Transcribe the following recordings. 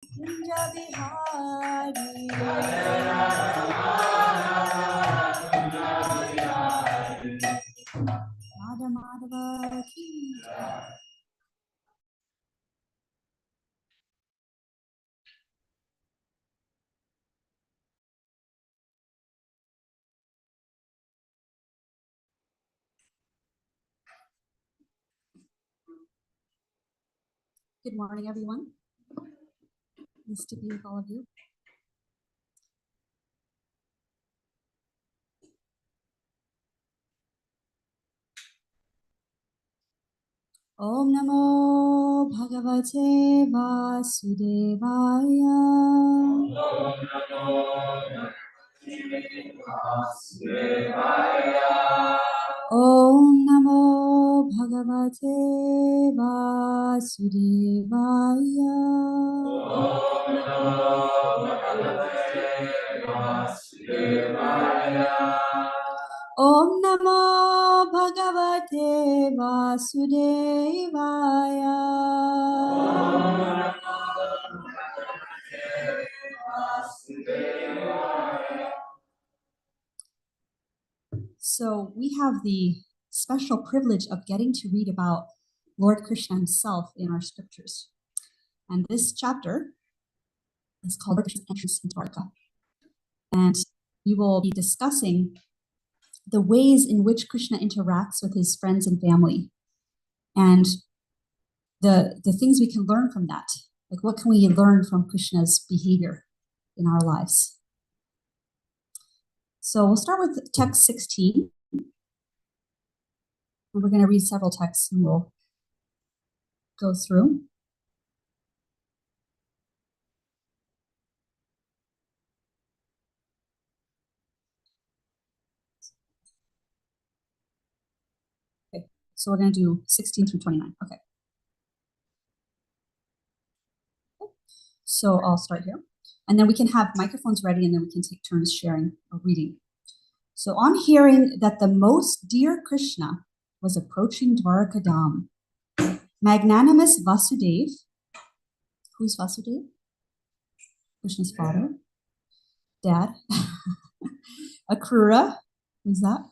Kunja Bihari Radha Madhava Ki Jai. Good morning, everyone. Nice to be with all of you. Om Namo Bhagavate Vasudevaya. Om Namo Bhagavate Vasudevaya. Om Namo Bhagavate Vasudevaya. So we have the special privilege of getting to read about Lord Krishna himself in our scriptures. And this chapter is called Lord Krishna's Entrance into Dwarka. And we will be discussing the ways in which Krishna interacts with his friends and family, and the things we can learn from that. Like, what can we learn from Krishna's behavior in our lives? So we'll start with text 16. And we're going to read several texts and we'll go through. Okay, so we're going to do 16 through 29. Okay. So I'll start here. And then we can have microphones ready and then we can take turns sharing or reading. So on hearing that the most dear Krishna was approaching Dwarakadam, magnanimous Vasudev, who's Vasudev? Krishna's father, dad. Akrura, who's that?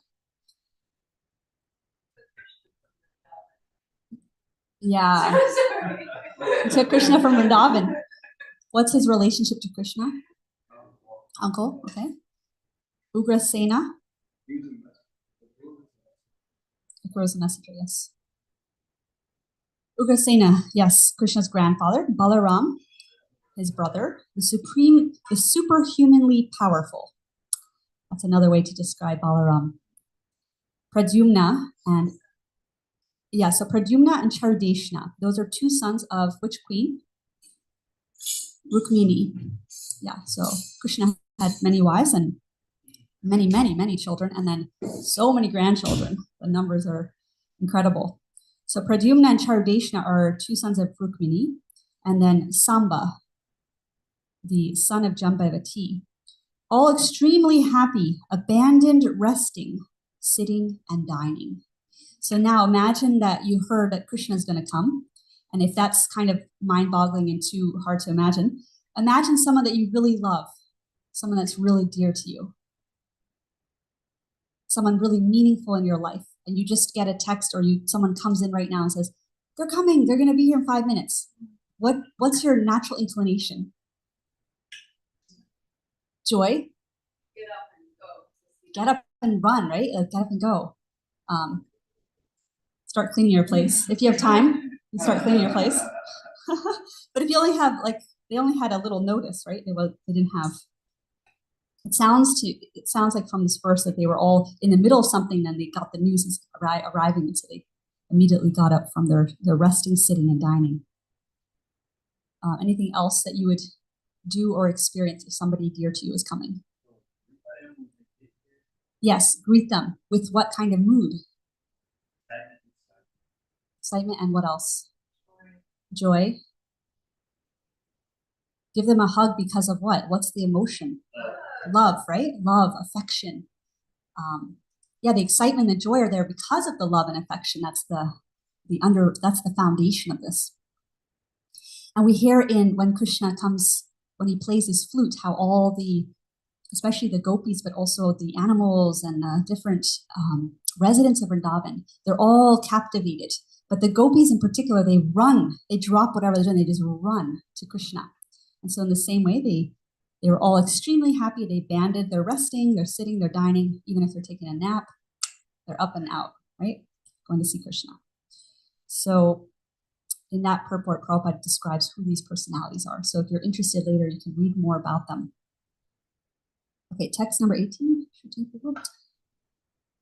Yeah. He took Krishna from Vrindavan. What's his relationship to Krishna? Uncle, okay. Ugrasena. Akrura's a messenger, yes. Ugrasena, yes, Krishna's grandfather. Balaram, his brother. The superhumanly powerful. That's another way to describe Balaram. Pradyumna and Pradyumna and Chardeshna. Those are two sons of which queen? Rukmini. Yeah, so Krishna had many wives and many, many, many children, and then so many grandchildren. The numbers are incredible. So Pradyumna and Chardeshna are two sons of Rukmini, and then Samba, the son of Jambavati, all extremely happy, abandoned, resting, sitting, and dining. So now imagine that you heard that Krishna is going to come. And if that's kind of mind-boggling and too hard to imagine someone that you really love, someone that's really dear to you, someone really meaningful in your life, and you just get a text or someone comes in right now and says, they're coming, they're going to be here in 5 minutes. What's your natural inclination? Joy? Get up and go. Get up and run, right? Like, get up and go. Start cleaning your place. If you have time, you start cleaning your place. But if you only have, they only had a little notice, right? They didn't have. It sounds like from this verse that they were all in the middle of something, then they got the news arriving, and so they immediately got up from their resting, sitting, and dining. Anything else that you would do or experience if somebody dear to you is coming? Yes, greet them. With what kind of mood? Excitement, and what else? Joy. Give them a hug because of what? What's the emotion? Love, right? Love, affection. The excitement, the joy are there because of the love and affection. That's the foundation of this. And we hear when Krishna comes, when he plays his flute, how all especially the gopis, but also the animals and the different residents of Vrindavan, they're all captivated. But the gopis in particular, they run, they drop whatever they're doing, they just run to Krishna. And so in the same way, they were all extremely happy. They banded, they're resting, they're sitting, they're dining, even if they're taking a nap, they're up and out, right? Going to see Krishna. So in that purport, Prabhupada describes who these personalities are. So if you're interested later, you can read more about them. Okay, text number 18.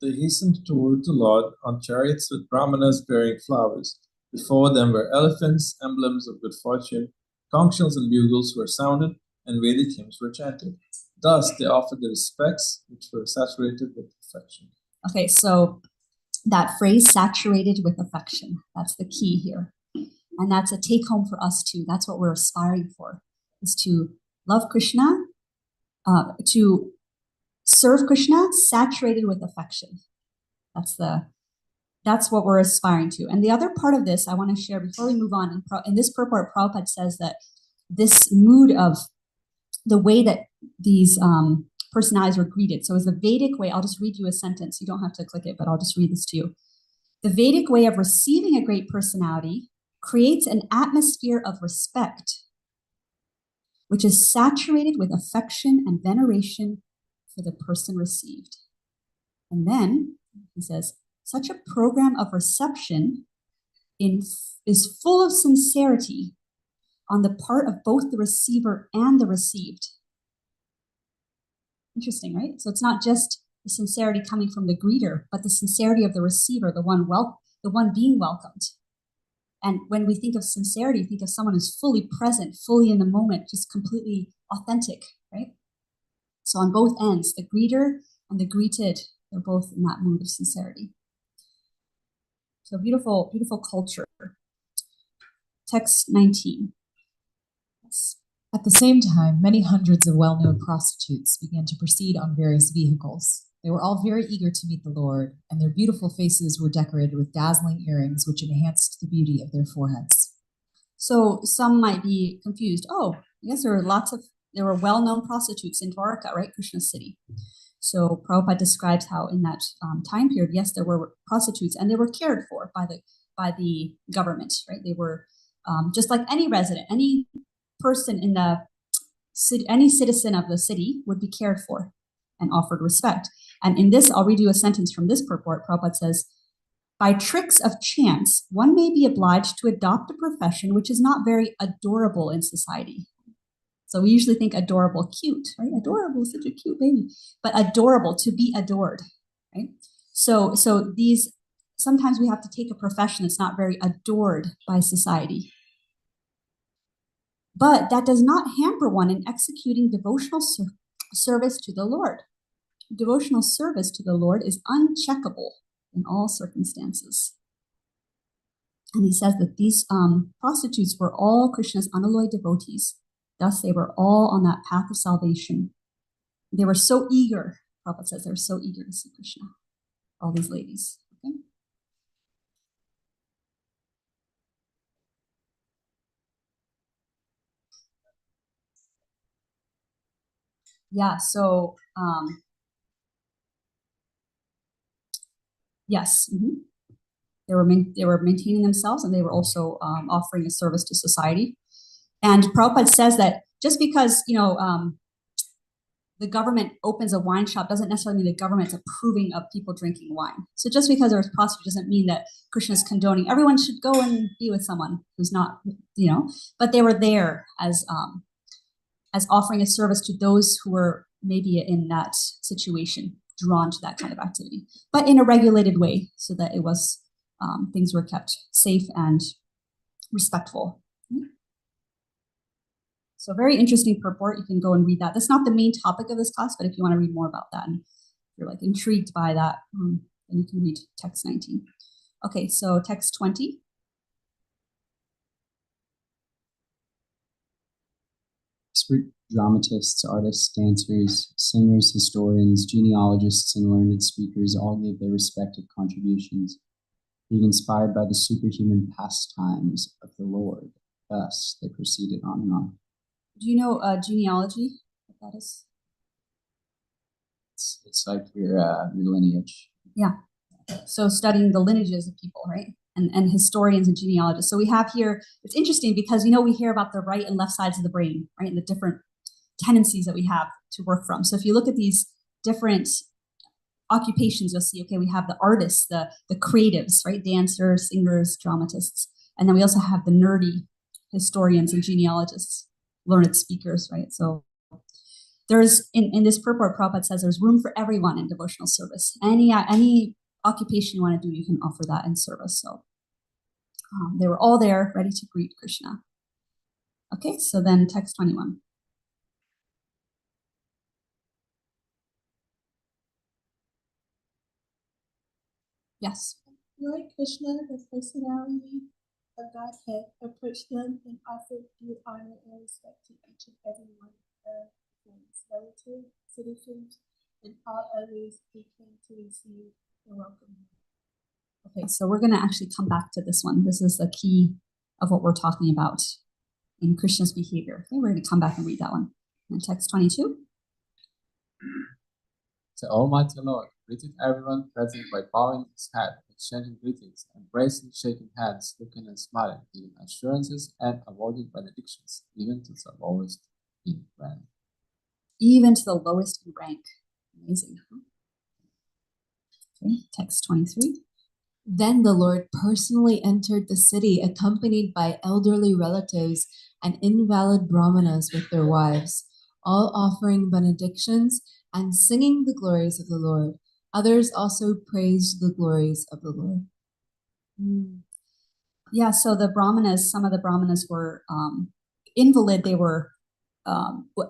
They hastened toward the Lord on chariots with brahmanas bearing flowers. Before them were elephants, emblems of good fortune. Conch shells and bugles were sounded, and Vedic hymns were chanted. Thus, they offered the respects which were saturated with affection. Okay, so that phrase, saturated with affection, that's the key here. And that's a take home for us too. That's what we're aspiring for, is to love Krishna, to serve Krishna saturated with affection. That's what we're aspiring to. And the other part of this I want to share before we move on. In this purport, Prabhupada says that this mood of the way that these personalities were greeted. So as the Vedic way, I'll just read you a sentence. You don't have to click it, but I'll just read this to you. The Vedic way of receiving a great personality creates an atmosphere of respect, which is saturated with affection and veneration for the person received. And then he says, such a program of reception is full of sincerity on the part of both the receiver and the received. Interesting, right? So it's not just the sincerity coming from the greeter, but the sincerity of the receiver, the one being welcomed. And when we think of sincerity, think of someone who's fully present, fully in the moment, just completely authentic, right? So on both ends, the greeter and the greeted, they're both in that mood of sincerity. So beautiful, beautiful culture. Text 19. Yes. At the same time, many hundreds of well-known prostitutes began to proceed on various vehicles. They were all very eager to meet the Lord, and their beautiful faces were decorated with dazzling earrings which enhanced the beauty of their foreheads. So some might be confused. Oh, yes, there were well-known prostitutes in Dwarka, right? Krishna's city. So Prabhupada describes how in that time period, yes, there were prostitutes, and they were cared for by the government, right? They were just like any resident, any person in the city, any citizen of the city would be cared for and offered respect. And in this, I'll read you a sentence from this purport. Prabhupada says, by tricks of chance, one may be obliged to adopt a profession which is not very adorable in society. So we usually think adorable, cute, right? Adorable, such a cute baby. But adorable, to be adored, right? So these, sometimes we have to take a profession that's not very adored by society. But that does not hamper one in executing devotional service to the Lord. Devotional service to the Lord is uncheckable in all circumstances. And he says that these prostitutes were all Krishna's unalloyed devotees. Thus, they were all on that path of salvation. They were so eager, Prabhupada says, they were so eager to see Krishna, all these ladies. Okay? Yeah, so, yes. Mm-hmm. They were maintaining themselves, and they were also offering a service to society. And Prabhupada says that just because, the government opens a wine shop doesn't necessarily mean the government's approving of people drinking wine. So just because there was prostitutes doesn't mean that Krishna is condoning everyone should go and be with someone who's not, but they were there as offering a service to those who were maybe in that situation, drawn to that kind of activity, but in a regulated way, so that it was things were kept safe and respectful. So very interesting purport. You can go and read that. That's not the main topic of this class, but if you want to read more about that and you're like intrigued by that, then you can read text 19. Okay, so text 20. Expert dramatists, artists, dancers, singers, historians, genealogists, and learned speakers all gave their respective contributions, being inspired by the superhuman pastimes of the Lord. Thus, they proceeded on and on. Do you know genealogy? What that is? It's like your lineage. So studying the lineages of people, right? And historians and genealogists. So we have here, it's interesting because, we hear about the right and left sides of the brain, right? And the different tendencies that we have to work from. So if you look at these different occupations, you'll see, okay, we have the artists, the creatives, right? Dancers, singers, dramatists. And then we also have the nerdy historians and genealogists, learned speakers, right? So there's, in this purport, Prabhupada says there's room for everyone in devotional service. Any occupation you want to do, you can offer that in service. So they were all there ready to greet Krishna. Okay, so then text 21. Yes. Lord Krishna, the personality of Godhead, approached them and offered due honor and respect to each and every one of his relatives, citizens, and all others who came to receive and welcome him. Okay, so we're going to actually come back to this one. This is the key of what we're talking about in Krishna's behavior. Okay, we're going to come back and read that one. In text 22. The Almighty Lord greeted everyone present by bowing his head, exchanging greetings, embracing, shaking hands, looking and smiling, giving assurances and awarding benedictions, even to the lowest in rank. Even to the lowest in rank. Amazing. Okay, text 23. Then the Lord personally entered the city accompanied by elderly relatives and invalid brahmanas with their wives, all offering benedictions and singing the glories of the Lord. Others also praised the glories of the Lord. Yeah, so the brahmanas, some of the brahmanas were invalid. They were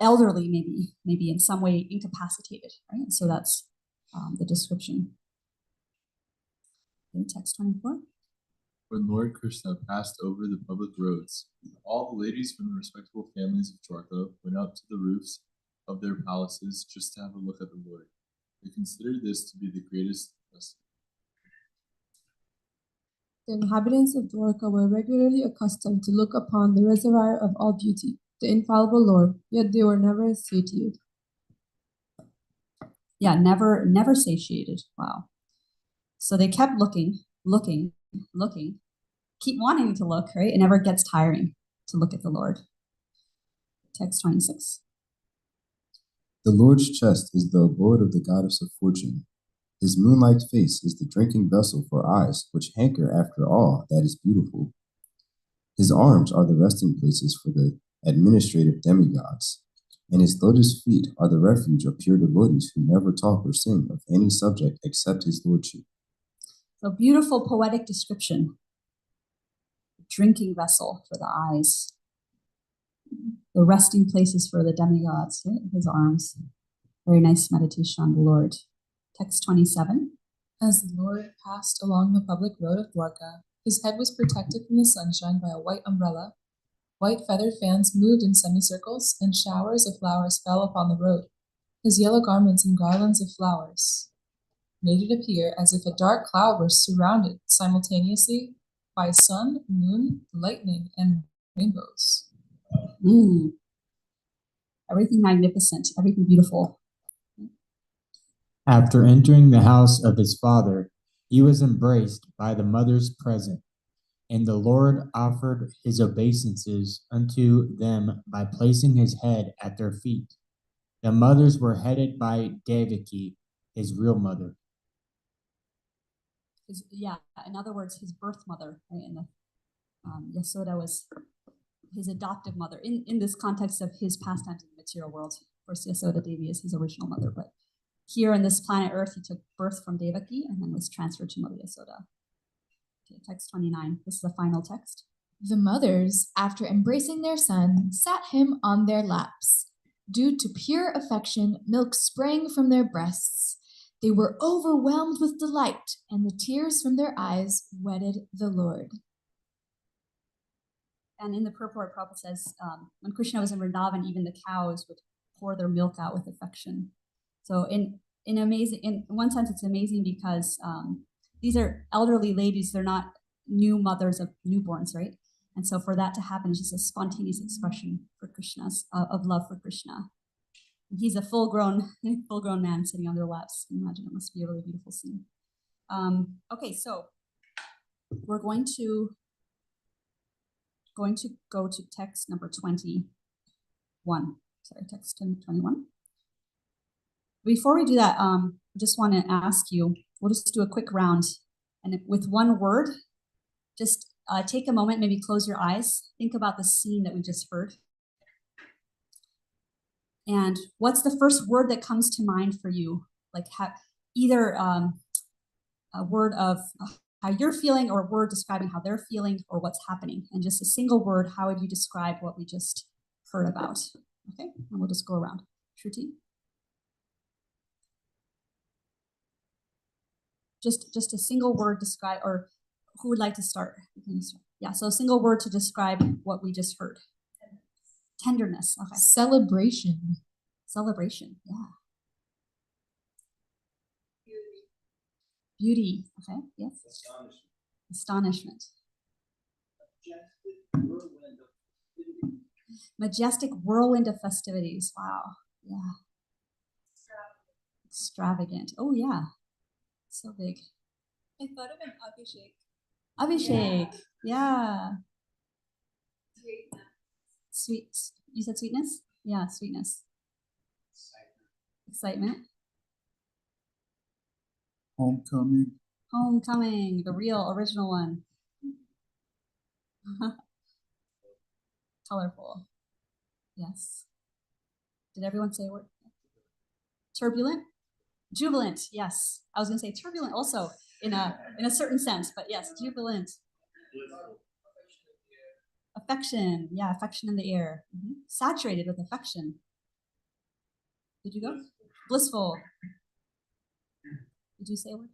elderly, maybe in some way incapacitated, right? So that's the description. Okay, text 24. When Lord Krishna passed over the public roads, all the ladies from the respectable families of Dwarka went up to the roofs of their palaces just to have a look at the Lord. They considered this to be the greatest festival. The inhabitants of Dwarka were regularly accustomed to look upon the reservoir of all beauty, the infallible Lord, yet they were never satiated. Yeah, never satiated. Wow. So they kept looking, keep wanting to look, right? It never gets tiring to look at the Lord. Text 26. The Lord's chest is the abode of the goddess of fortune. His moonlight face is the drinking vessel for eyes which hanker after all that is beautiful. His arms are the resting places for the administrative demigods, and his lotus feet are the refuge of pure devotees who never talk or sing of any subject except his lordship. So beautiful poetic description. Drinking vessel for the eyes. The resting places for the demigods, right? His arms. Very nice meditation on the Lord. Text 27. As the Lord passed along the public road of Dwarka, his head was protected from the sunshine by a white umbrella. White feathered fans moved in semicircles, and showers of flowers fell upon the road. His yellow garments and garlands of flowers made it appear as if a dark cloud were surrounded simultaneously by sun, moon, lightning, and rainbows. Everything magnificent, everything beautiful. After entering the house of his father, he was embraced by the mothers present, and the Lord offered his obeisances unto them by placing his head at their feet. The mothers were headed by Devaki, his real mother. In other words, his birth mother, right? And Yasoda was his adoptive mother in this context of his pastimes in the material world. Of course, Yasoda Devi is his original mother, but here on this planet Earth, he took birth from Devaki and then was transferred to Mother Yasoda. Okay, text 29. This is the final text. The mothers, after embracing their son, sat him on their laps. Due to pure affection, milk sprang from their breasts. They were overwhelmed with delight, and the tears from their eyes wetted the Lord. And in the purport, Prabhupada says, when Krishna was in Vrindavan, even the cows would pour their milk out with affection. So in one sense, it's amazing because these are elderly ladies. They're not new mothers of newborns, right? And so for that to happen is just a spontaneous expression for Krishna's of love for Krishna. He's a full-grown man sitting on their laps. Imagine, it must be a really beautiful scene. Okay, so we're going to go to text number 21. Sorry, text 21. Before we do that, I just want to ask you, we'll just do a quick round, and with one word, just take a moment, maybe close your eyes, think about the scene that we just heard. And what's the first word that comes to mind for you? Like either a word of how you're feeling, or a word describing how they're feeling or what's happening. And just a single word, how would you describe what we just heard about? Okay, and we'll just go around. Shruti? Just a single word describe, or who would like to start? Yeah, so a single word to describe what we just heard. Tenderness. Okay. Celebration. Celebration. Yeah. Beauty. Okay. Yes. Astonishment. Majestic whirlwind of festivities. Wow. Yeah. Extravagant. Oh yeah. So big. I thought of an Abhishek. Abhishek. Yeah. Sweet. You said sweetness? Yeah, sweetness. Excitement. Homecoming. Homecoming, the real original one. Colorful. Yes. Did everyone say a word? Turbulent? Jubilant, yes. I was gonna say turbulent also in a certain sense, but yes, jubilant. Affection, yeah, affection in the air. Saturated with affection. Did you go? Blissful. Did you say a word?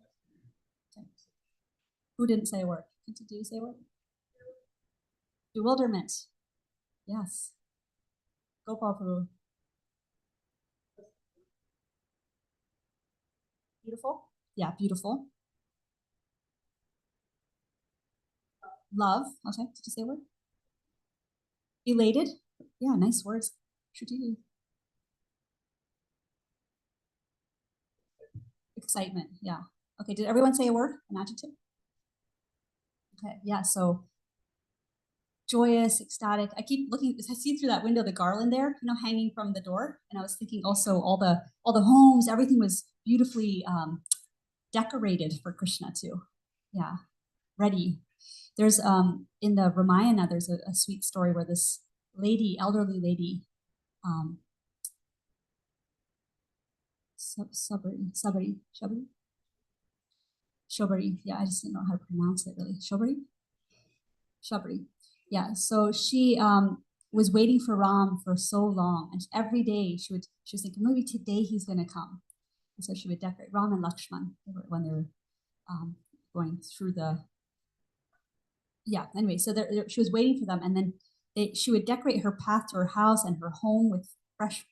Okay. Who didn't say a word? Did you say a word? Bewilderment. Yes. Gopal Prabhu. Beautiful? Yeah, beautiful. Love. Okay, did you say a word? Elated. Yeah, nice words. Shruti. Excitement. Yeah. Okay, did everyone say a word? An adjective? Okay, yeah, so joyous, ecstatic. I keep looking, I see through that window the garland there, hanging from the door. And I was thinking also all the homes, everything was beautifully decorated for Krishna too. Yeah, ready. There's in the Ramayana, there's a sweet story where this lady, elderly lady, Shobari. Yeah, I just didn't know how to pronounce it really. Shobari. Yeah, so she was waiting for Ram for so long, and every day she was thinking maybe today he's gonna come, and so she would decorate Ram and Lakshman when they were going through the. Yeah. Anyway, so she was waiting for them, and then she would decorate her path to her house and her home with fresh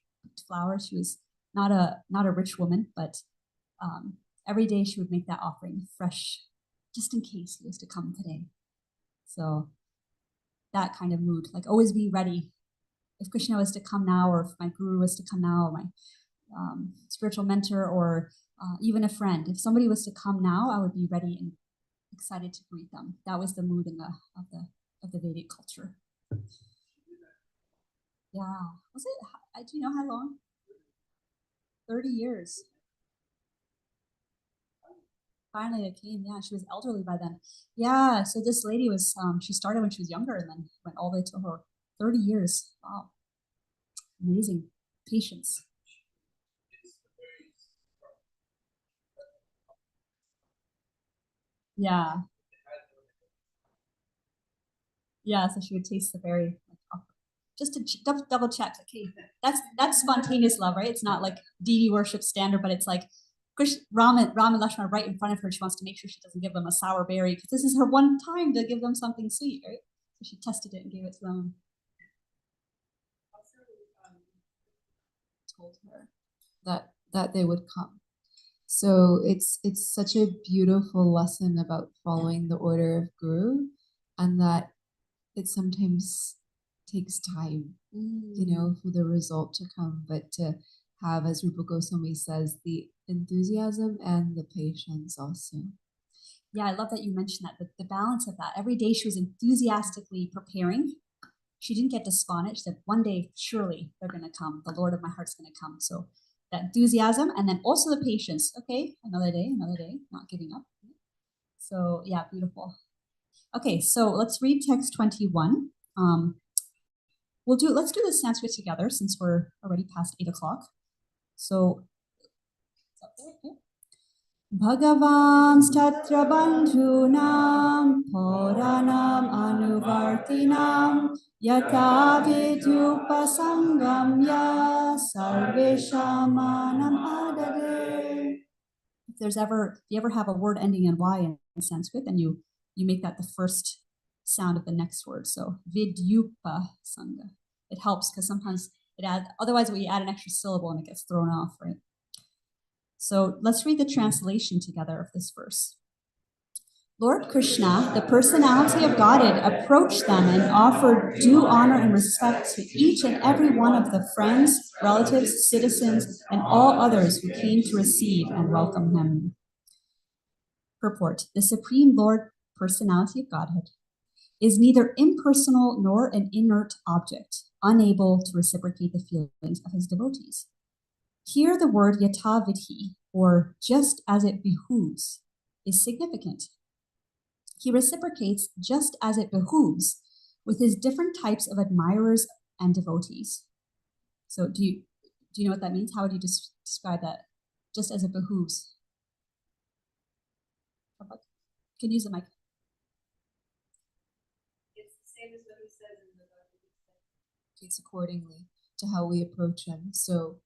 flowers. She was not a rich woman, but every day she would make that offering fresh, just in case he was to come today. So that kind of mood, like always be ready. If Krishna was to come now, or if my guru was to come now, or my spiritual mentor, or even a friend, if somebody was to come now, I would be ready and excited to greet them. That was the mood of the Vedic culture. Yeah, was it? Do you know how long? 30 years. Finally it came. Yeah, she was elderly by then. Yeah, so this lady was, she started when she was younger and then went all the way to her 30 years. Wow. Amazing. Patience. Yeah. Yeah, so she would taste the berry just to double check. Okay, that's spontaneous love, right? It's not like deity worship standard, but it's like Ram and Lakshmana right in front of her. She wants to make sure she doesn't give them a sour berry because this is her one time to give them something sweet, right? So she tested it and gave it to them. Told her that they would come. So it's such a beautiful lesson about following the order of Guru, and that it sometimes takes time, for the result to come, but to have, as Rupa Goswami says, the enthusiasm and the patience also. Yeah, I love that you mentioned that, the balance of that. Every day she was enthusiastically preparing. She didn't get despondent. She said, one day, surely they're going to come. The Lord of my heart's going to come. So that enthusiasm and then also the patience. Okay, another day, not giving up. So yeah, beautiful. Okay, so let's read text 21. Let's do the Sanskrit together since we're already past 8 o'clock. So, Bhagavan Statra Bandhunam Puranam Anuvartinam Yata Vidyupasangamya Sarveshamanam Adade. If you ever have a word ending in Y in Sanskrit, then you make that the first sound of the next word. So Vidyupasanga. It helps because sometimes otherwise we add an extra syllable and it gets thrown off, right? So let's read the translation together of this verse. Lord Krishna, the personality of Godhead, approached them and offered due honor and respect to each and every one of the friends, relatives, citizens, and all others who came to receive and welcome him. Purport: the Supreme Lord, personality of Godhead, is neither impersonal nor an inert object, unable to reciprocate the feelings of his devotees. Here the word yatavidhi, or just as it behooves, is significant. He reciprocates just as it behooves with his different types of admirers and devotees. So do you know what that means? How would you describe that? Just as it behooves. Can you use the mic. It's the same as what he says in the Bhagavad Gita. It's accordingly to how we approach him. So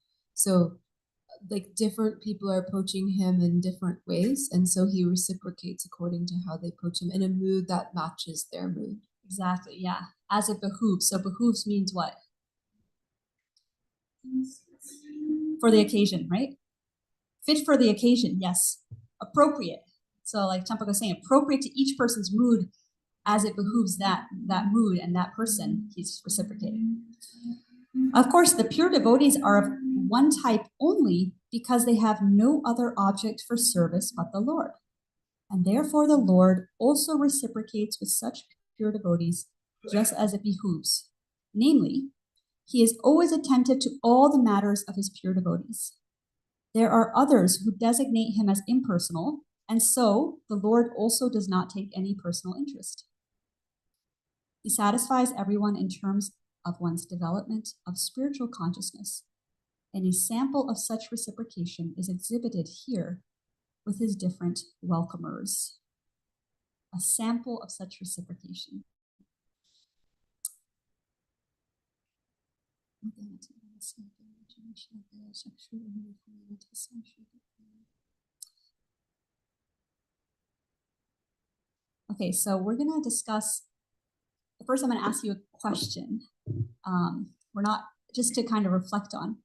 like different people are approaching him in different ways, and so he reciprocates according to how they approach him in a mood that matches their mood. Exactly, yeah. As it behooves. So behooves means what? For the occasion, right? Fit for the occasion, yes. Appropriate. So like Champak was saying, appropriate to each person's mood as it behooves that mood and that person, he's reciprocating. Of course, the pure devotees are of one type only because they have no other object for service but the Lord. And therefore the Lord also reciprocates with such pure devotees just as it behooves. Namely, he is always attentive to all the matters of his pure devotees. There are others who designate him as impersonal, and so the Lord also does not take any personal interest. He satisfies everyone in terms of one's development of spiritual consciousness, and a sample of such reciprocation is exhibited here with his different welcomers. A sample of such reciprocation. Okay, so we're going to discuss. First, I'm going to ask you a question. We're not, just to kind of reflect on.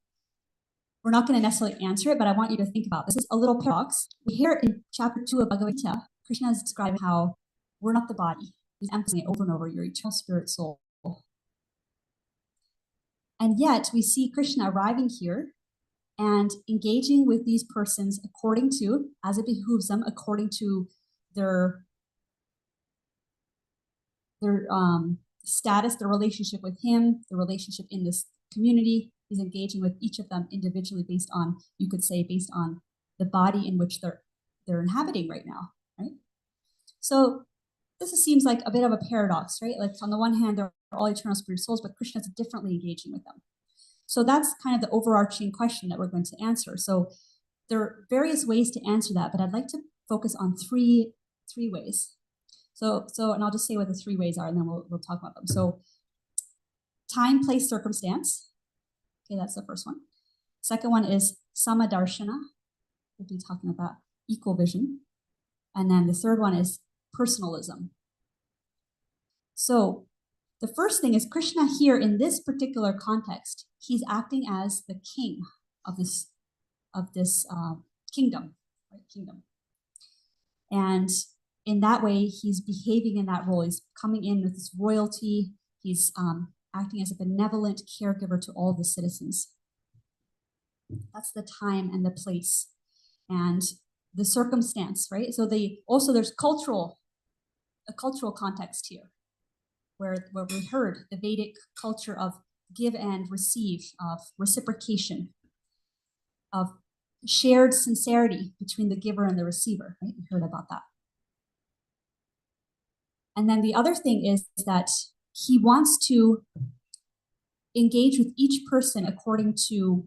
We're not going to necessarily answer it, but I want you to think about this. This is a little paradox. We hear in chapter 2 of Bhagavad Gita, Krishna is describing how we're not the body. He's emphasizing it over and over, your eternal spirit soul. And yet we see Krishna arriving here and engaging with these persons according to, as it behooves them, according to their status, their relationship with him, the relationship in this community. He's engaging with each of them individually based on, you could say, based on the body in which they're inhabiting right now, right? So this seems like a bit of a paradox, right? Like on the one hand, they're all eternal spirit souls, but Krishna's differently engaging with them. So that's kind of the overarching question that we're going to answer. So there are various ways to answer that, but I'd like to focus on three ways. So, and I'll just say what the 3 ways are, and then we'll talk about them. So, time, place, circumstance. Okay, that's the first one. Second one is samadarshana. We'll be talking about equal vision. And then the third one is personalism. So, the first thing is Krishna here in this particular context, he's acting as the king of this kingdom, right? Kingdom. And in that way, he's behaving in that role. He's coming in with this royalty. He's acting as a benevolent caregiver to all the citizens. That's the time and the place and the circumstance, right? So there's a cultural context here, where we heard the Vedic culture of give and receive, of reciprocation, of shared sincerity between the giver and the receiver, right? We heard about that. And then the other thing is that he wants to engage with each person according to,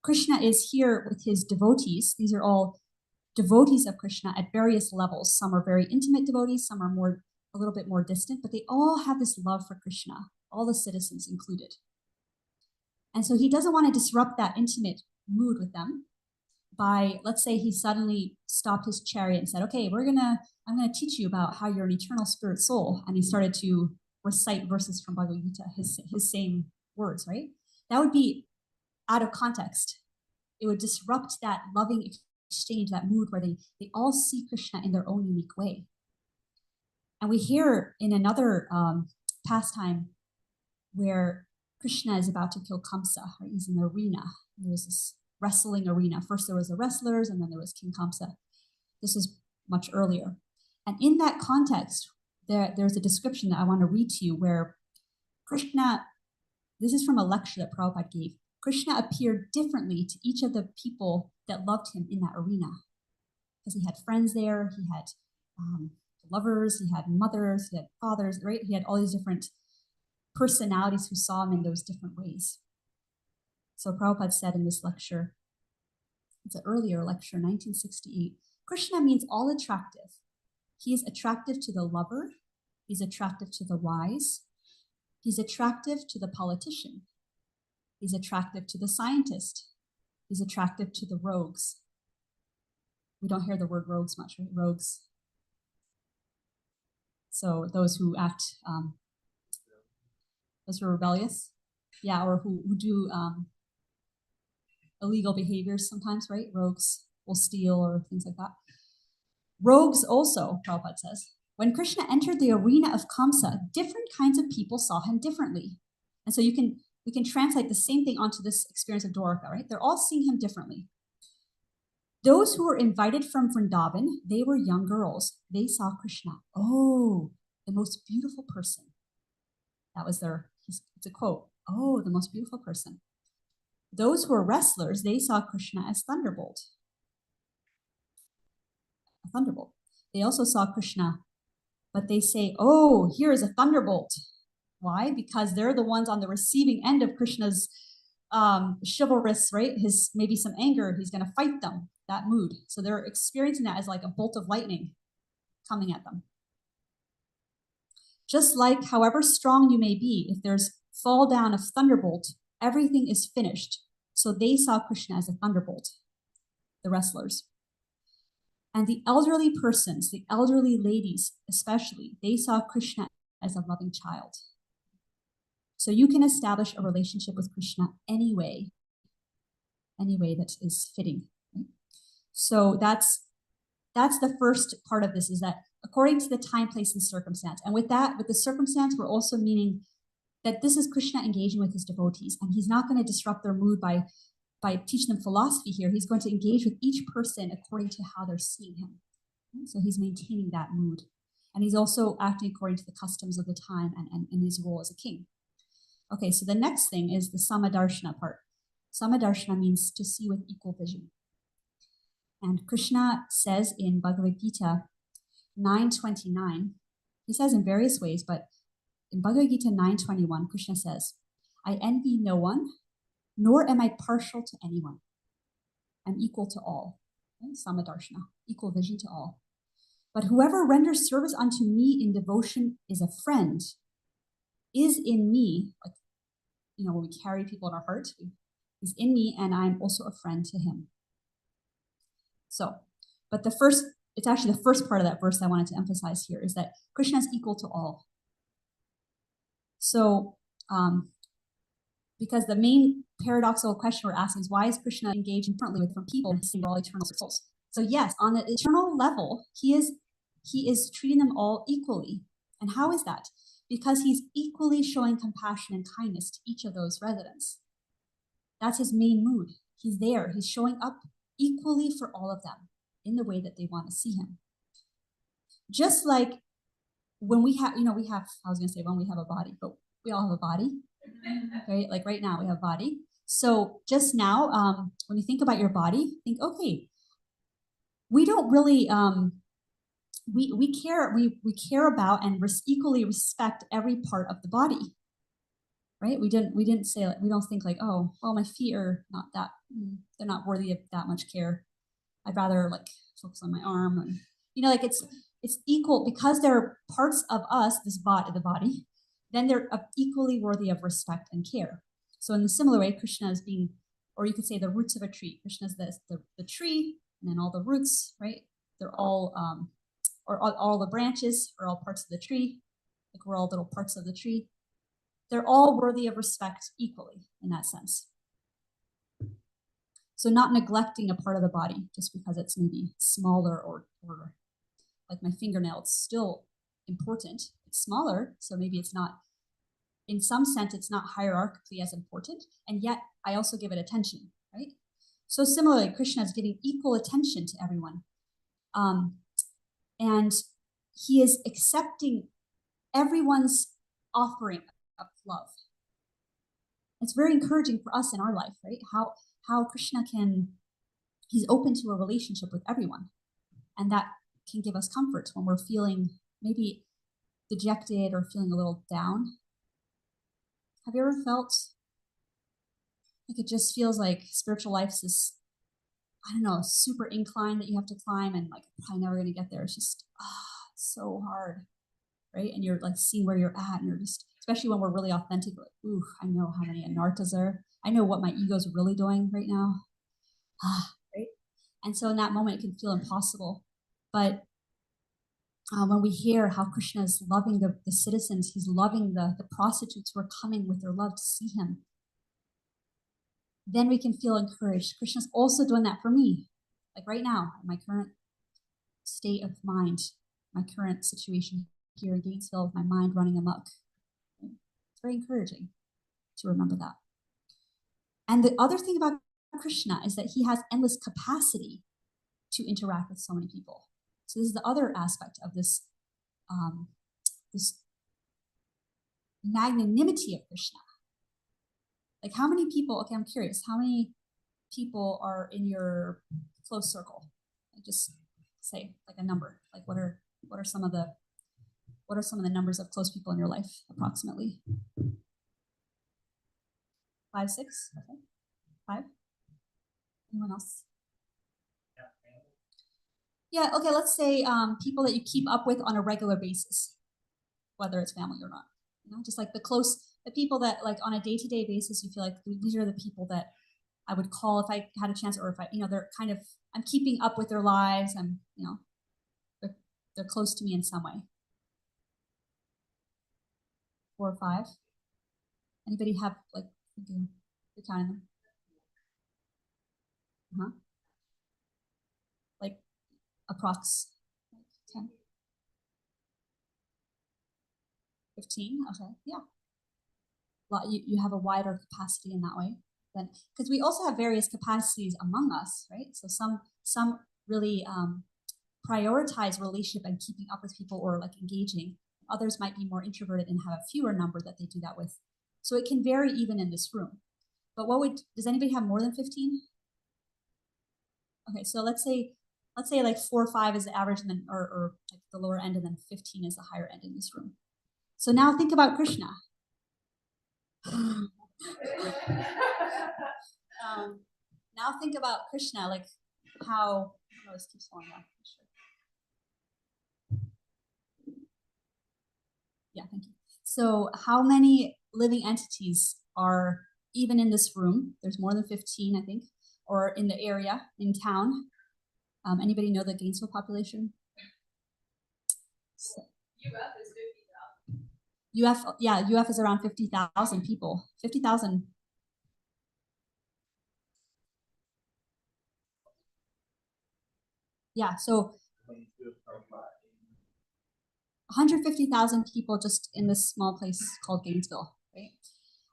Krishna is here with his devotees. These are all devotees of Krishna at various levels. Some are very intimate devotees, some are a little bit more distant, but they all have this love for Krishna, all the citizens included. And so he doesn't want to disrupt that intimate mood with them by, let's say he suddenly stopped his chariot and said, okay, I'm gonna teach you about how you're an eternal spirit soul. And he started to recite verses from Bhagavad Gita, his same words, right? That would be out of context. It would disrupt that loving exchange, that mood where they all see Krishna in their own unique way. And we hear in another pastime where Krishna is about to kill Kamsa, right? He's in the arena. There's this wrestling arena. First there was the wrestlers, and then there was King Kamsa. This is much earlier. And in that context, there's a description that I want to read to you where Krishna, this is from a lecture that Prabhupada gave. Krishna appeared differently to each of the people that loved him in that arena. Because he had friends there, he had lovers, he had mothers, he had fathers, right? He had all these different personalities who saw him in those different ways. So Prabhupada said in this lecture, it's an earlier lecture, 1968, Krishna means all attractive. He is attractive to the lover, he's attractive to the wise, he's attractive to the politician, he's attractive to the scientist, he's attractive to the rogues. We don't hear the word rogues much, right? Rogues. So those who act, those who are rebellious, yeah, or who do illegal behaviors sometimes, right? Rogues will steal or things like that. Rogues also, Prabhupada says, when Krishna entered the arena of Kamsa, different kinds of people saw him differently. And so we can translate the same thing onto this experience of Dwarka, right? They're all seeing him differently. Those who were invited from Vrindavan, they were young girls. They saw Krishna. Oh, the most beautiful person. That was it's a quote. Oh, the most beautiful person. Those who were wrestlers, they saw Krishna as Thunderbolt. A thunderbolt. They also saw Krishna, but they say, oh, here is a thunderbolt. Why? Because they're the ones on the receiving end of Krishna's chivalrous, right? His maybe some anger, he's going to fight them, that mood. So they're experiencing that as like a bolt of lightning coming at them. Just like however strong you may be, if there's fall down of thunderbolt, everything is finished. So they saw Krishna as a thunderbolt, the wrestlers. And the elderly persons, the elderly ladies especially, they saw Krishna as a loving child. So you can establish a relationship with Krishna any way that is fitting. Right? So that's the first part of this, is that according to the time, place, and circumstance. And with that, with the circumstance, we're also meaning that this is Krishna engaging with his devotees, and he's not going to disrupt their mood by teaching them philosophy here. He's going to engage with each person according to how they're seeing him. So he's maintaining that mood. And he's also acting according to the customs of the time and in his role as a king. Okay, so the next thing is the Samadarshana part. Samadarshana means to see with equal vision. And Krishna says in Bhagavad Gita 9:29, he says in various ways, but in Bhagavad Gita 9:21, Krishna says, I envy no one, nor am I partial to anyone. I'm equal to all. Okay? Samadarshana, equal vision to all. But whoever renders service unto me in devotion is a friend, is in me, like, you know, when we carry people in our heart, he's in me, and I'm also a friend to him. So, but it's actually the first part of that verse I wanted to emphasize here, is that Krishna is equal to all. So, because the main paradoxical question we're asking is, why is Krishna engaging differently with different people and seeing all eternal souls? So yes, on the eternal level, he is treating them all equally. And how is that? Because he's equally showing compassion and kindness to each of those residents. That's his main mood. He's there. He's showing up equally for all of them in the way that they want to see him. Just like when we have, I was going to say when we have a body, but we all have a body, right? Like right now we have a body. So just now, when you think about your body, think, okay, we don't really, we care about and equally respect every part of the body, right? We didn't say, like, we don't think like, oh, well, my feet are not that, they're not worthy of that much care. I'd rather like focus on my arm, and like it's equal because they're parts of us, the body, then they're equally worthy of respect and care. So in the similar way, Krishna is being, or you could say the roots of a tree. Krishna is the tree, and then all the roots, right? They're all, or all the branches are all parts of the tree. Like we're all little parts of the tree. They're all worthy of respect equally in that sense. So not neglecting a part of the body just because it's maybe smaller or like my fingernail, it's still important. It's smaller, so maybe it's not, in some sense, it's not hierarchically as important, and yet I also give it attention, right? So similarly, Krishna is giving equal attention to everyone. And he is accepting everyone's offering of love. It's very encouraging for us in our life, right? How Krishna he's open to a relationship with everyone. And that can give us comfort when we're feeling maybe dejected or feeling a little down. Have you ever felt like it just feels like spiritual life is this, I don't know, super incline that you have to climb, and like I'm probably never going to get there. It's just, it's so hard, right? And you're like seeing where you're at, and you're just, especially when we're really authentic, like, ooh, I know how many anarthas are. I know what my ego's really doing right now. Right? And so in that moment, it can feel impossible. But when we hear how Krishna is loving the citizens, he's loving the prostitutes who are coming with their love to see him, then we can feel encouraged. Krishna's also doing that for me. Like right now, my current state of mind, my current situation here in Gainesville with my mind running amok. It's very encouraging to remember that. And the other thing about Krishna is that he has endless capacity to interact with so many people. So this is the other aspect of this, this magnanimity of Krishna. Like how many people, okay, I'm curious, how many people are in your close circle? Just say like a number. Like what are some of the numbers of close people in your life approximately? 5, 6, okay. 5? Anyone else? Yeah, okay, let's say people that you keep up with on a regular basis, whether it's family or not. Just like the people that like on a day-to-day basis, you feel like these are the people that I would call if I had a chance, or if I, they're kind of, I'm keeping up with their lives, and, they're close to me in some way. 4 or 5? Anybody have like, you're counting them? Like approx 10? 15? Okay, yeah. You have a wider capacity in that way. Then, because we also have various capacities among us, right? So some really prioritize relationship and keeping up with people or like engaging. Others might be more introverted and have a fewer number that they do that with. So it can vary even in this room. But does anybody have more than 15? Okay, so let's say like 4 or 5 is the average, and then or like the lower end, and then 15 is the higher end in this room. So now think about Krishna. Now think about Krishna, like how, this keeps falling down. Yeah, thank you. So how many living entities are even in this room? There's more than 15, I think, or in the area, in town. Anybody know the Gainesville population? UF is around 50,000 people. 50,000. Yeah, so 150,000 people just in this small place called Gainesville, right?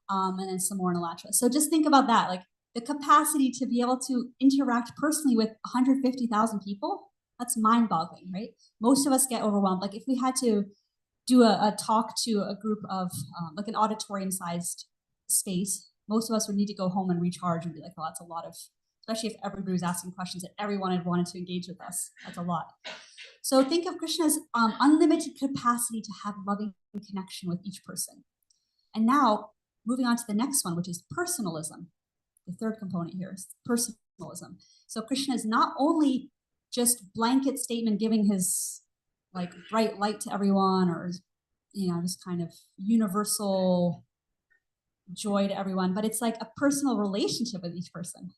And then some more in Alachua. So just think about that, like the capacity to be able to interact personally with 150,000 people. That's mind-boggling, right? Most of us get overwhelmed. Like if we had to do a talk to a group of like an auditorium-sized space, most of us would need to go home and recharge and be like, well, that's a lot of, especially if everybody was asking questions that everyone had wanted to engage with us. That's a lot. So think of Krishna's unlimited capacity to have loving connection with each person. And now moving on to the next one, which is personalism. The third component here is personalism. So Krishna is not only just blanket statement giving his like bright light to everyone, or just kind of universal joy to everyone, but it's like a personal relationship with each person.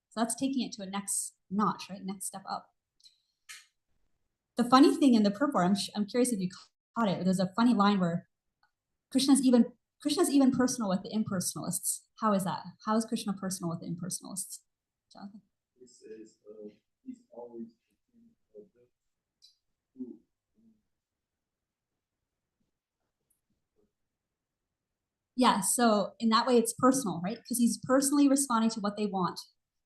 So that's taking it to a next notch, right? Next step up. The funny thing in the purport, I'm curious if you caught it. There's a funny line where Krishna's even personal with the impersonalists. How is that? How is Krishna personal with the impersonalists? Jonathan? He says he's always Yeah, so in that way it's personal, right? Because he's personally responding to what they want.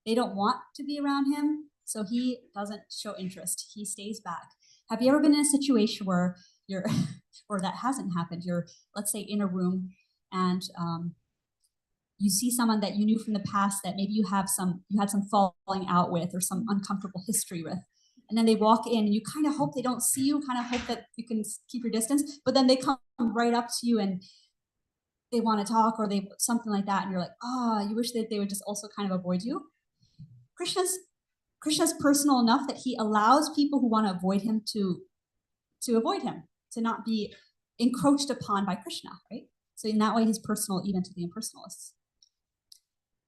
They don't want to be around him, so he doesn't show interest. He stays back. Have you ever been in a situation where you're, or that hasn't happened, you're, let's say, in a room and you see someone that you knew from the past that maybe you had some falling out with or some uncomfortable history with, and then they walk in and you kind of hope they don't see you, kind of hope that you can keep your distance, but then they come right up to you and they want to talk or they something like that, and you're like, you wish that they would just also kind of avoid you. Krishna's personal enough that he allows people who want to avoid him to avoid him, to not be encroached upon by Krishna, right? So in that way, he's personal even to the impersonalists.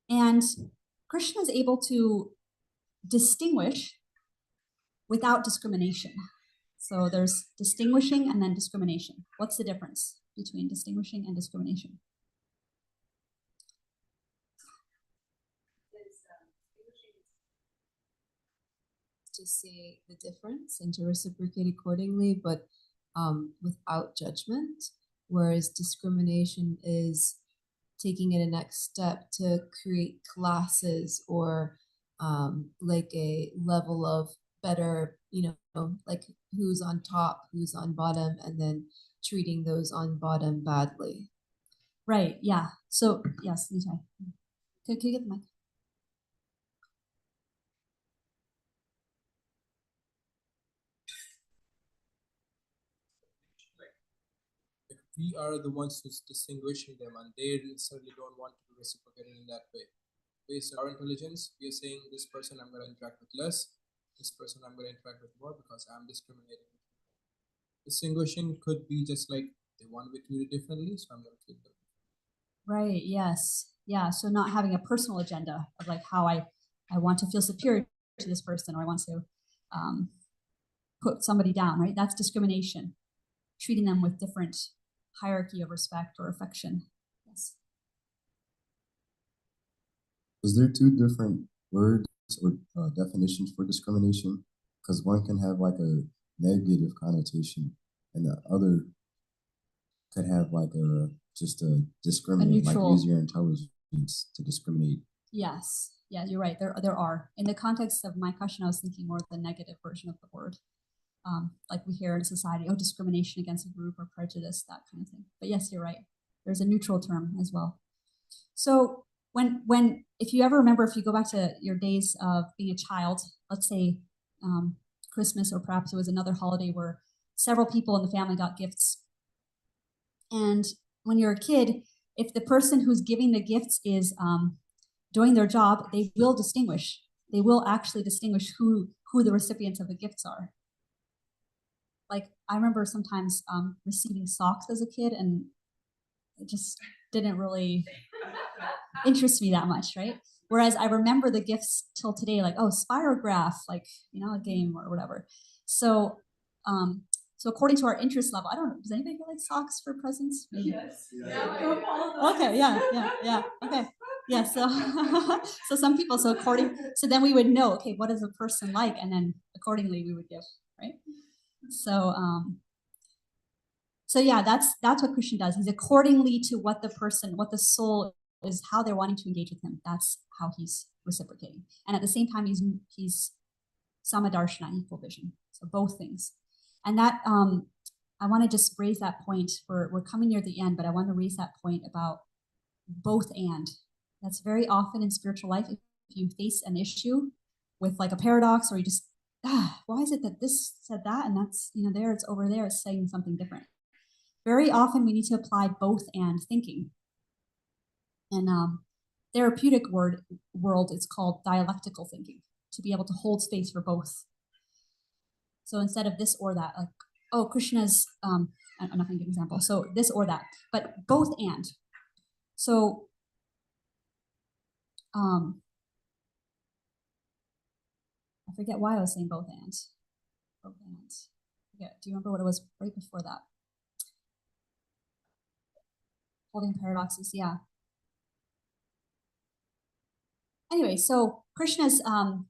And Krishna is able to distinguish without discrimination. So there's distinguishing and then discrimination. What's the difference between distinguishing and discrimination? To say the difference and to reciprocate accordingly, but without judgment. Whereas discrimination is taking it a next step to create classes or like a level of better, like who's on top, who's on bottom, and then treating those on bottom badly. Right, yeah. So, yes, Nitai. Can you get the mic? We are the ones who's distinguishing them, and they certainly don't want to be reciprocated in that way. Based on our intelligence, we are saying this person I'm going to interact with less, this person I'm going to interact with more because I'm discriminating. Distinguishing could be just like they want to be treated differently, so I'm going to treat them. Right, yes. Yeah, so not having a personal agenda of like how I want to feel superior to this person, or I want to put somebody down, right? That's discrimination. Treating them with different hierarchy of respect or affection. Yes. Is there two different words or definitions for discrimination? Because one can have like a negative connotation, and the other could have like just a discriminate, like use your intelligence to discriminate. Yes, yeah, you're right. There are. In the context of my question, I was thinking more of the negative version of the word. Like we hear in society, discrimination against a group or prejudice, that kind of thing. But yes, you're right. There's a neutral term as well. So if you ever remember, if you go back to your days of being a child, let's say Christmas, or perhaps it was another holiday where several people in the family got gifts. And when you're a kid, if the person who's giving the gifts is doing their job, they will distinguish. They will actually distinguish who the recipients of the gifts are. Like I remember sometimes receiving socks as a kid, and it just didn't really interest me that much, right? Whereas I remember the gifts till today, like, Spirograph, like, a game or whatever. So according to our interest level, I don't know, does anybody get like socks for presents? Maybe. Yes. Okay, yeah. Okay. Yeah, so so some people, so then we would know, okay, what is a person like? And then accordingly we would give, right? So so yeah, that's what Krishna does. He's accordingly to what the soul is, how they're wanting to engage with him. That's how he's reciprocating. And at the same time, he's samadarshana, equal vision. So both things. And that I want to just raise that point. We're coming near the end, but I want to raise that point about both and. That's very often in spiritual life. If you face an issue with like a paradox, or you just, why is it that this said that and that's, there, it's over there, it's saying something different. Very often we need to apply both and thinking. And therapeutic world, it's called dialectical thinking, to be able to hold space for both. So instead of this or that, like, oh, Krishna's, I'm not going to give an example. So this or that, but both and. So I forget why I was saying both and. Both and. Yeah, do you remember what it was right before that? Holding paradoxes, yeah. Anyway, so Krishna's, so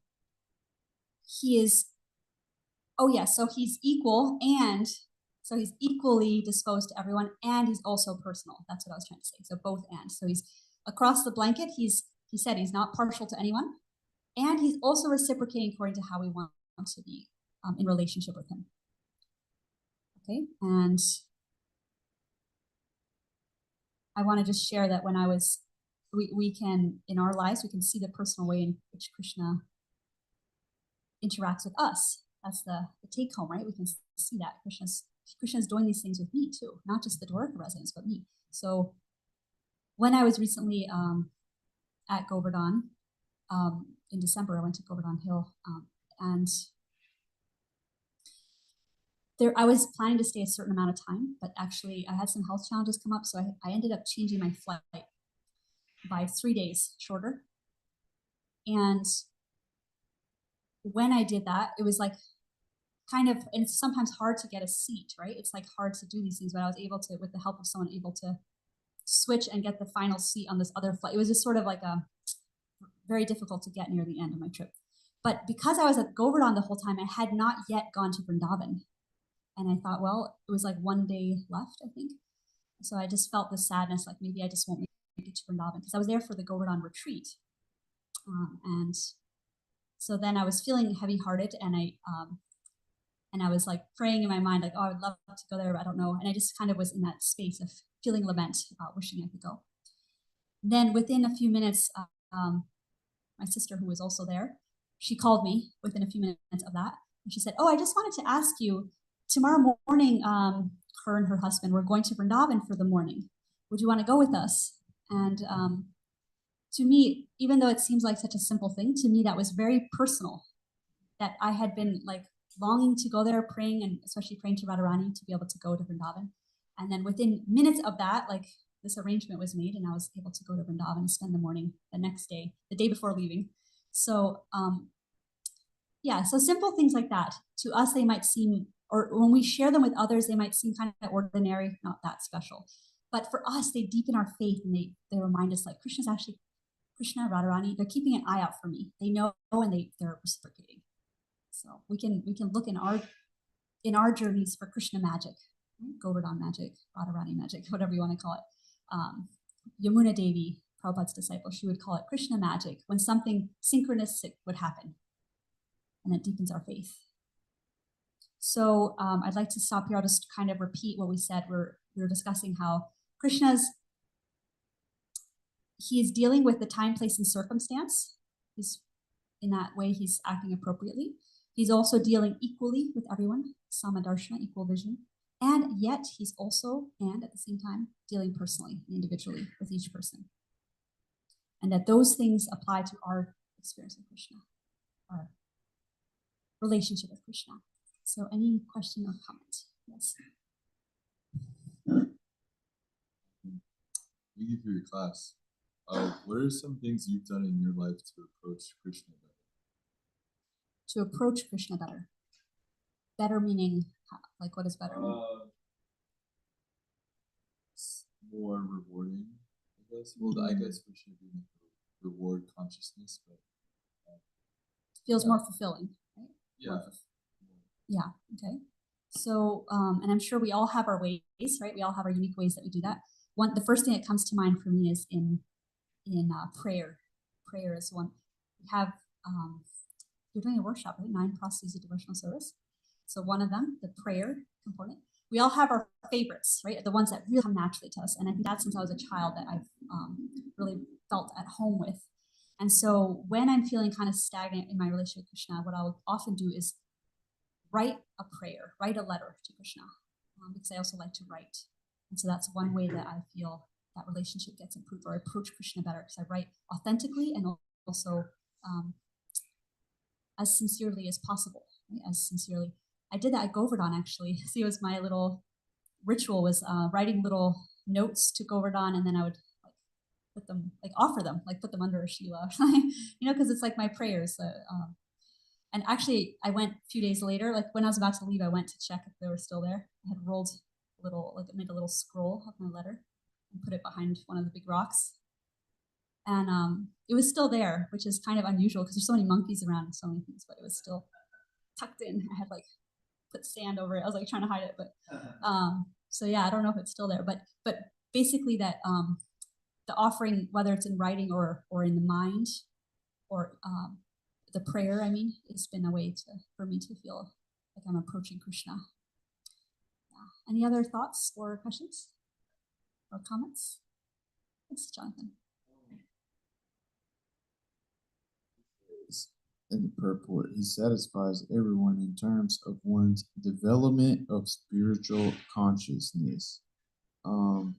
he's equal, and so he's equally disposed to everyone, and he's also personal. That's what I was trying to say. So both and. So he's across the blanket. He said he's not partial to anyone, and he's also reciprocating according to how we want to be in relationship with him. Okay, and I want to just share that when we can, in our lives, we can see the personal way in which Krishna interacts with us. That's the take home, right? We can see that Krishna's doing these things with me too, not just the Dwarka residents, but me. So when I was recently at Govardhan, in December, I went to Govardhan Hill, and I was planning to stay a certain amount of time, but actually I had some health challenges come up, so I ended up changing my flight by 3 days shorter. And when I did that, it was like and it's sometimes hard to get a seat, right? It's like hard to do these things, but I was able to, with the help of someone, able to switch and get the final seat on this other flight. It was just sort of like very difficult to get near the end of my trip. But because I was at Govardhan the whole time, I had not yet gone to Vrindavan. And I thought, well, it was like 1 day left, I think. So I just felt the sadness, like maybe I just won't make it to Vrindavan, because I was there for the Govardhan retreat. And so then I was feeling heavy-hearted, and I was like praying in my mind, like, oh, I would love to go there, but I don't know. And I just kind of was in that space of feeling lament, wishing I could go. Then within a few minutes, my sister, who was also there, she called me within a few minutes of that. And she said, oh, I just wanted to ask you, tomorrow morning, her and her husband were going to Vrindavan for the morning. Would you want to go with us? And to me, even though it seems like such a simple thing, to me that was very personal, that I had been like longing to go there, praying, and especially praying to Radharani to be able to go to Vrindavan. And then within minutes of that, like this arrangement was made, and I was able to go to Vrindavan and spend the morning the next day, the day before leaving. So yeah, so simple things like that, to us they might seem, or when we share them with others, they might seem kind of ordinary, not that special. But for us, they deepen our faith, and they remind us, like, Krishna, Radharani, they're keeping an eye out for me. They know, and they're reciprocating. So we can look in our journeys for Krishna magic, Govardhan magic, Radharani magic, whatever you want to call it. Yamuna Devi, Prabhupada's disciple, she would call it Krishna magic, when something synchronistic would happen, and it deepens our faith. So I'd like to stop here. I'll just kind of repeat what we said. We were discussing how he is dealing with the time, place, and circumstance. In that way, he's acting appropriately. He's also dealing equally with everyone, samadarshana, equal vision. And yet he's also, and at the same time, dealing personally and individually with each person. And that those things apply to our experience with Krishna, our relationship with Krishna. So any question or comment? Yes. Thank you for your class. What are some things you've done in your life to approach Krishna better? To approach Krishna better. Better meaning, like, what is better? More rewarding, I guess. Well, I guess we should be reward consciousness, but feels more fulfilling, right? Yeah. worth of- Yeah, okay. So, and I'm sure we all have our ways, right? We all have our unique ways that we do that. The first thing that comes to mind for me is in prayer. Prayer is one. We have, you're doing a workshop, right? 9 processes of devotional service. So one of them, the prayer component. We all have our favorites, right? The ones that really come naturally to us. And I think that's since I was a child that I've really felt at home with. And so when I'm feeling kind of stagnant in my relationship with Krishna, what I'll often do is write a prayer, write a letter to Krishna, because I also like to write. And so that's one way that I feel that relationship gets improved, or I approach Krishna better, because I write authentically and also as sincerely as possible, right? As sincerely. I did that at Govardhan, actually. See, it was my little ritual, was writing little notes to Govardhan, and then I would like put them, like offer them, like put them under a Shila, because it's like my prayers. And actually, I went a few days later, like when I was about to leave, I went to check if they were still there. I had rolled a little, like made a little scroll of my letter and put it behind one of the big rocks. And it was still there, which is kind of unusual because there's so many monkeys around and so many things, but it was still tucked in. I had like put sand over it. I was like trying to hide it, but so yeah, I don't know if it's still there, but basically that the offering, whether it's in writing or in the mind, or the prayer, I mean, it's been a way for me to feel like I'm approaching Krishna. Yeah. Any other thoughts or questions or comments? Yes, Jonathan. In the purport, he satisfies everyone in terms of one's development of spiritual consciousness. And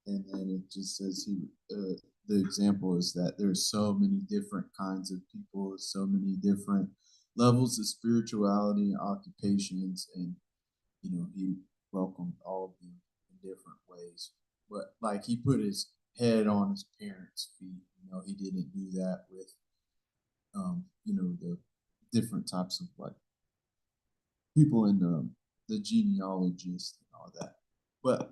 then it just says the example is that there's so many different kinds of people, so many different levels of spirituality and occupations, and he welcomed all of them in different ways. But like he put his head on his parents' feet. He didn't do that with the different types of like people in the genealogists and all that. But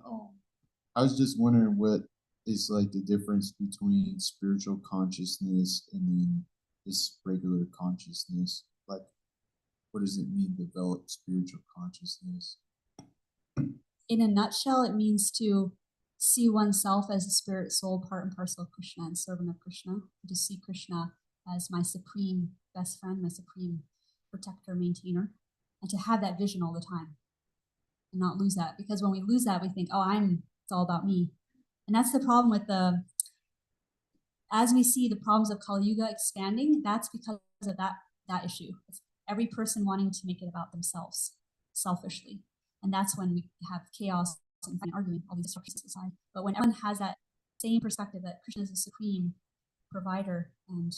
I was just wondering what is like the difference between spiritual consciousness and then this regular consciousness. Like, what does it mean, develop spiritual consciousness? In a nutshell, it means to see oneself as a spirit, soul, part and parcel of Krishna and servant of Krishna, to see Krishna as my supreme best friend, my supreme protector, maintainer, and to have that vision all the time and not lose that. Because when we lose that, we think, it's all about me. And that's the problem with as we see the problems of Kali Yuga expanding, that's because of that issue. It's every person wanting to make it about themselves, selfishly. And that's when we have chaos and arguing, all these structures aside. But when everyone has that same perspective that Krishna is the supreme provider and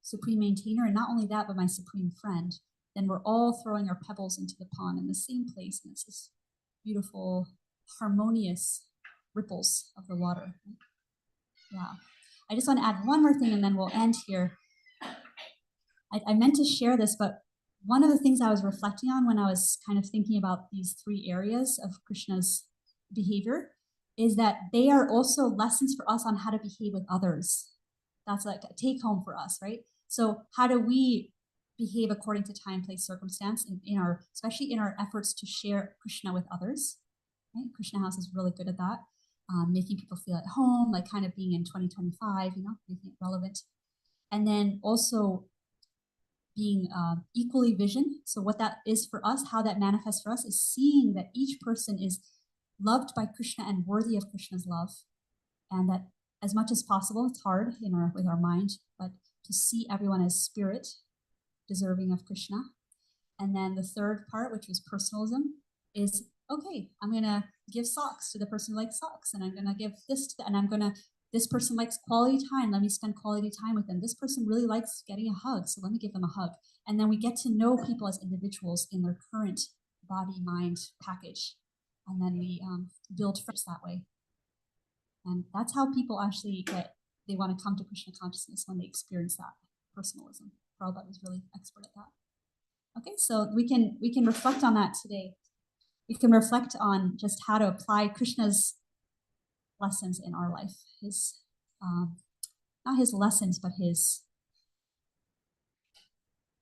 supreme maintainer, and not only that, but my supreme friend, then we're all throwing our pebbles into the pond in the same place, and it's this beautiful, harmonious ripples of the water. Yeah. I just want to add one more thing, and then we'll end here. I meant to share this, but one of the things I was reflecting on when I was kind of thinking about these 3 areas of Krishna's behavior is that they are also lessons for us on how to behave with others. That's like a take home for us, right? So how do we behave according to time, place, circumstance, especially in our efforts to share Krishna with others, right? Krishna House is really good at that, making people feel at home, like kind of being in 2025, making it relevant. And then also being equally vision. So what that is for us, how that manifests for us, is seeing that each person is loved by Krishna and worthy of Krishna's love. And that as much as possible, it's hard with our mind, but to see everyone as spirit, deserving of Krishna. And then the third part, which was personalism, is, okay, I'm going to give socks to the person who likes socks, and I'm going to give this to this person likes quality time. Let me spend quality time with them. This person really likes getting a hug, so let me give them a hug. And then we get to know people as individuals in their current body, mind package. And then we build friendships that way. And that's how people actually they want to come to Krishna consciousness, when they experience that personalism. Prabhupada was really expert at that. Okay, so we can reflect on that today. We can reflect on just how to apply Krishna's lessons in our life. His, not his lessons, but his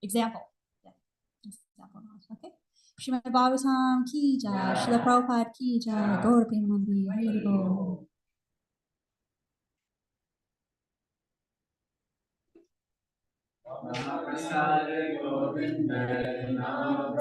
example. Yeah. Okay. Shrimad Bhagavatam ki jai, Srila Prabhupada ki jai, Gaur Premanandi, Hari Bol. Namaskar Govinda, Namo